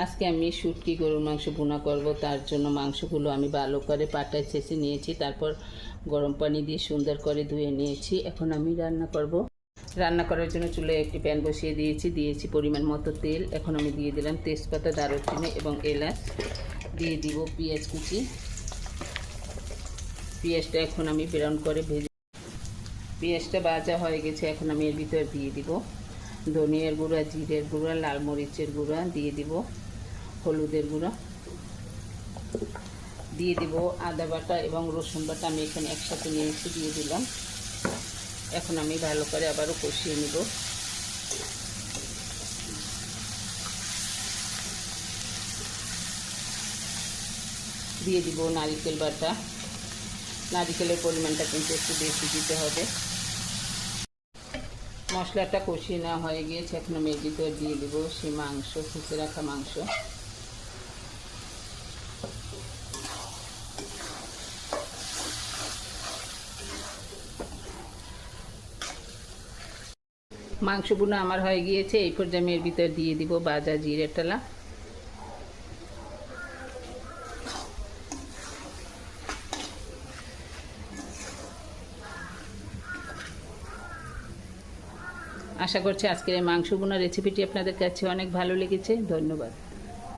আজকে আমি শুটকি গরুর মাংস ভুনা করব। তার জন্য মাংসগুলো আমি ভালো করে পাটায় ছেঁচে নিয়েছি, তারপর গরম পানি দিয়ে সুন্দর করে ধুয়ে নিয়েছি। এখন আমি রান্না করব। রান্না করার জন্য চুলায় একটি প্যান বসিয়ে দিয়েছি পরিমাণ মতো তেল। এখন আমি দিয়ে দিলাম তেজপাতা, দারুচিনি এবং এলাচ। দিয়ে দিব পেঁয়াজ কুচি। পেঁয়াজটা এখন আমি ব্রাউন করে ভেজে, পেঁয়াজটা ভাজা হয়ে গেছে। এখন আমি এর ভিতরে দিয়ে দিব ধনিয়ার গুঁড়া, জিরের গুঁড়া, লাল মরিচের গুঁড়া, দিয়ে দিব হলুদের গুঁড়া, দিয়ে দিব আদা বাটা এবং রসুন বাটা। আমি এখানে একসাথে নিয়েছি, দিয়ে দিলাম। এখন আমি ভালো করে আবারও কষিয়ে নিব। দিয়ে দিব নারকেল বাটা। নারকেলের পরিমাণটা কিন্তু একটু বেশি দিতে হবে। মশলাটা কষিয়ে নেওয়া হয়ে গিয়েছে। এখন আমি এর ভিতরে দিয়ে দিব সেই মাংস, ছেঁচে রাখা মাংস। মাংসগুলো আমার হয়ে গিয়েছে। এই পর্যায়ে আমি এর ভিতরে দিয়ে দিব ভাজা জিরের টালা। আশা করছি আজকের এই মাংস ভুনা রেসিপিটি আপনাদের কাছে অনেক ভালো লেগেছে। ধন্যবাদ।